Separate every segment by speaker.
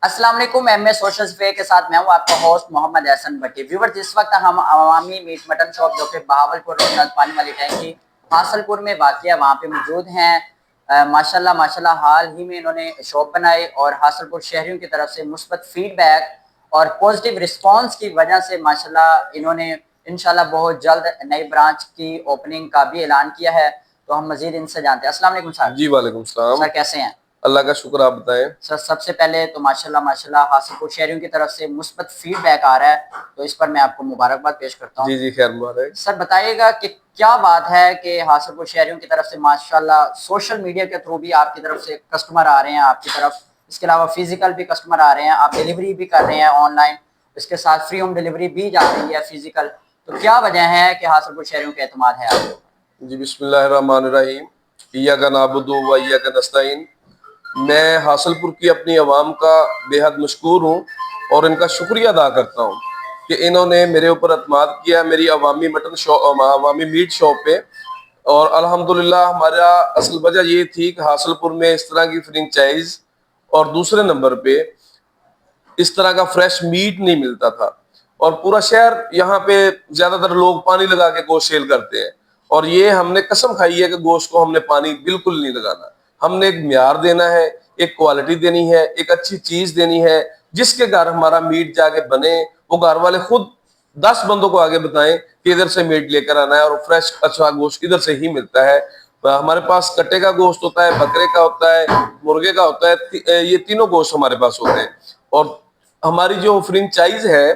Speaker 1: अस्सलाम वालेकुम। M A social sphere के साथ मैं हूं आपका होस्ट मोहम्मद एहसन भट्टी। व्यूअर्स, इस वक्त हम अवामी मीट मटन शॉप जो कि बहावलपुर रोड पानी वाली टैंकी हासलपुर में वाक़िया वहाँ पे मौजूद हैं। माशाल्लाह माशाल्लाह हाल ही में इन्होंने शॉप बनाई और हासलपुर शहरियों की तरफ से मुस्बत फीडबैक और पॉजिटिव रिस्पांस की वजह से माशाल्लाह इन्होंने इंशाल्लाह बहुत जल्द नई ब्रांच की ओपनिंग का भी ऐलान किया है। तो हम मजीद इनसे जानते हैं। अस्सलाम वालेकुम सर।
Speaker 2: जी वालेकुम सलाम।
Speaker 1: सर कैसे हैं?
Speaker 2: अल्लाह का शुक्र, आप बताएं।
Speaker 1: सर सबसे पहले तो माशाल्लाह माशाल्लाह हासिलपुर शहरियों की तरफ से मुस्बत फीडबैक आ रहा है, तो इस पर मैं आपको मुबारकबाद पेश करता हूँ।
Speaker 2: जी जी, खैर मुबारक।
Speaker 1: सर बताइएगा कि क्या बात है कि हासिलपुर शहरियों की तरफ से माशाल्लाह सोशल मीडिया के थ्रू भी आपकी तरफ से कस्टमर आ रहे हैं आपकी तरफ, इसके अलावा फिजिकल भी कस्टमर आ रहे हैं, आप डिलीवरी भी कर रहे हैं ऑनलाइन, इसके साथ फ्री होम डिलीवरी भी जा रही है फिजिकल। तो क्या वजह है कि हासिलपुर शहरियों का एतमाद है आपको?
Speaker 2: जी बिस्मिल्लाहिर्रहमानिर्रहीम। इय्याका नअबुदु व इय्याका नस्तईन। मैं हासलपुर की अपनी आवाम का बेहद मशकूर हूँ और इनका शुक्रिया अदा करता हूँ कि इन्होंने मेरे ऊपर अतमाद किया मेरी अवामी मटन शॉप, अवामी मीट शॉप पे। और अल्हम्दुलिल्लाह हमारा असल वजह ये थी कि हासलपुर में इस तरह की फ्रेंचाइज और दूसरे नंबर पे इस तरह का फ्रेश मीट नहीं मिलता था। और पूरा शहर यहाँ पे ज्यादातर लोग पानी लगा के गोश्त सेल करते हैं, और ये हमने कसम खाई है कि गोश्त को हमने पानी बिल्कुल नहीं लगाना। हमने एक म्यार देना है, एक क्वालिटी देनी है, एक अच्छी चीज देनी है, जिसके घर हमारा मीट जाके बने वो घर वाले खुद 10 बंदों को आगे बताएं कि इधर से मीट लेकर आना है और फ्रेश अच्छा गोश्त इधर से ही मिलता है। हमारे पास कट्टे का गोश्त होता है, बकरे का होता है, मुर्गे का होता है, ये तीनों गोश्त हमारे पास होते हैं। और हमारी जो फ्रेंचाइज है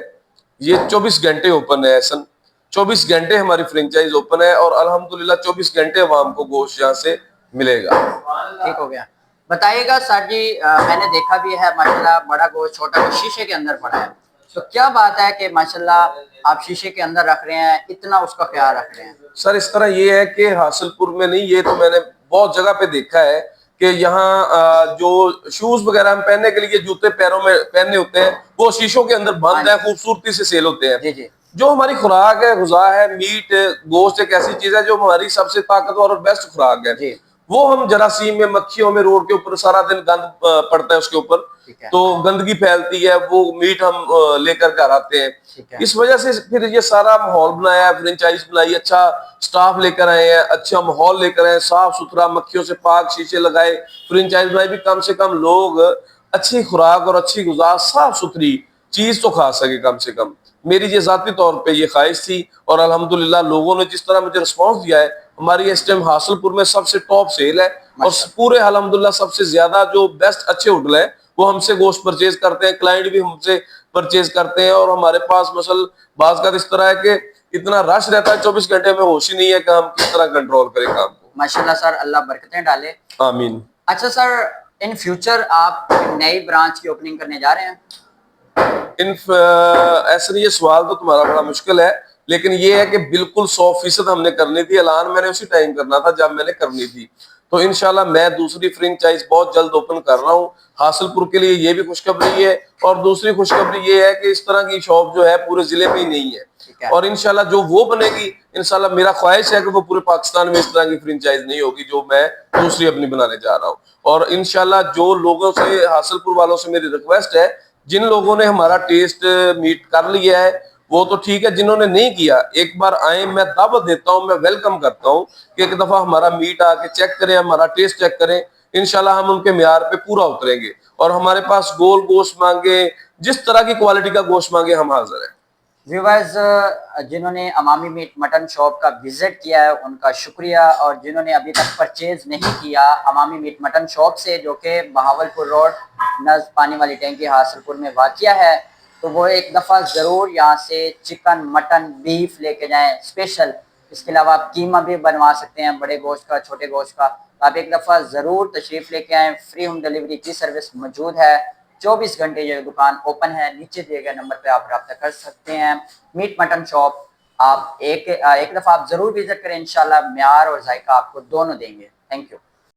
Speaker 2: ये 24 घंटे ओपन है। सन 24 घंटे हमारी फ्रेंचाइज ओपन है और अल्हम्दुलिल्लाह 24 घंटे अवाम को गोश्त यहाँ से मिलेगा।
Speaker 1: ठीक हो गया। बताइएगा सर जी, मैंने देखा भी है माशाल्लाह बड़ा गोश्त छोटा गोश्त शीशे के अंदर पड़ा है, तो क्या बात है कि माशाल्लाह आप शीशे के अंदर रख रहे हैं, इतना उसका ख्याल रख रहे हैं?
Speaker 2: सर इस तरह ये है कि हासिलपुर में नहीं, ये तो मैंने बहुत जगह पे देखा है कि यहाँ जो शूज वगैरह हम पहनने के लिए जूते पैरों में पहनने होते हैं वो शीशों के अंदर बंद है, खूबसूरती से सेल होते हैं।
Speaker 1: जी जी।
Speaker 2: जो हमारी खुराक है, गुज़ा है, मीट गोश्त एक ऐसी चीज है जो हमारी सबसे ताकतवर और बेस्ट खुराक है।
Speaker 1: जी।
Speaker 2: वो हम जरासीम में, मक्खियों में, रोड के ऊपर सारा दिन गंद पड़ता है उसके ऊपर,
Speaker 1: ठीक है।
Speaker 2: तो गंदगी फैलती है, वो मीट हम लेकर घर आते हैं।
Speaker 1: ठीक है।
Speaker 2: इस वजह से फिर ये सारा माहौल बनाया है, फ्रेंचाइज बनाई, अच्छा स्टाफ लेकर आए हैं, अच्छा माहौल लेकर आए, साफ सुथरा, मक्खियों से पाक शीशे लगाए, फ्रेंचाइज बनाई भी कम से कम लोग अच्छी खुराक और अच्छी गुजार साफ सुथरी चीज तो खा सके कम से कम। मेरी ये जाती तौर पे ये ख्वाहिश थी और अल्हम्दुलिल्लाह लोगों ने जिस तरह मुझे रिस्पांस दिया है, हमारी इस टाइम हासिलपुर में सबसे टॉप सेल है। और पूरे अल्हम्दुलिल्लाह सबसे ज्यादा जो बेस्ट अच्छे होटल है वो हमसे गोश्त परचेज करते हैं, क्लाइंट भी हमसे परचेज करते हैं। और हमारे पास मसल बाज का इस तरह है कि इतना रश रहता है 24 घंटे में, होश ही नहीं है कि हम किस तरह कंट्रोल करें काम को।
Speaker 1: माशाल्लाह सर, अल्लाह बरकतें डाले।
Speaker 2: आमीन।
Speaker 1: अच्छा सर, इन फ्यूचर आप नई ब्रांच की ओपनिंग करने जा रहे हैं?
Speaker 2: ऐसा नहीं, ये सवाल तो तुम्हारा बड़ा मुश्किल है, लेकिन ये है कि बिल्कुल 100% हमने करनी थी। ऐलान मैंने उसी टाइम करना था जब मैंने करनी थी। तो इंशाल्लाह मैं दूसरी फ्रेंचाइज बहुत जल्द ओपन कर रहा हूँ। हासिलपुर के लिए ये भी खुशखबरी है, और दूसरी खुशखबरी ये है कि इस तरह की शॉप जो है पूरे जिले में ही नहीं है। और इंशाल्लाह जो वो बनेगी, इंशाल्लाह मेरा ख्वाहिश है कि वो पूरे पाकिस्तान में इस तरह की फ्रेंचाइज नहीं होगी जो मैं दूसरी अपनी बनाने जा रहा हूँ। और इंशाल्लाह जो लोगों से, हासिलपुर वालों से मेरी रिक्वेस्ट है, जिन लोगों ने हमारा टेस्ट मीट कर लिया है वो तो ठीक है, जिन्होंने नहीं किया एक बार आए, मैं दावत देता हूं, मैं वेलकम करता हूं कि एक दफा हमारा मीट आके चेक करें, हमारा टेस्ट चेक करें। इंशाल्लाह हम उनके म्यार पे पूरा उतरेंगे और हमारे पास गोल गोश्त मांगे, जिस तरह की क्वालिटी का गोश्त मांगे, हम हाजिर हैं।
Speaker 1: व्यूवर्स, जिन्होंने अवामी मीट मटन शॉप का विजिट किया है उनका शुक्रिया, और जिन्होंने अभी तक परचेज नहीं किया अवामी मीट मटन शॉप से, जो कि बहावलपुर रोड नज़ पानी वाली टैंकी हासिलपुर में वाक़िया है, तो वो एक दफ़ा ज़रूर यहाँ से चिकन मटन बीफ लेके जाएं स्पेशल। इसके अलावा आप कीमा भी बनवा सकते हैं, बड़े गोश्त का, छोटे गोश्त का। तो आप एक दफ़ा ज़रूर तशरीफ़ लेके आएँ। फ्री होम डिलीवरी की सर्विस मौजूद है। 24 घंटे ये दुकान ओपन है। नीचे दिए गए नंबर पे आप रब्ता कर सकते हैं। मीट मटन शॉप आप एक दफ़ा आप ज़रूर विजिट करें। इंशाल्लाह म्यार और जायका आपको दोनों देंगे। Thank you.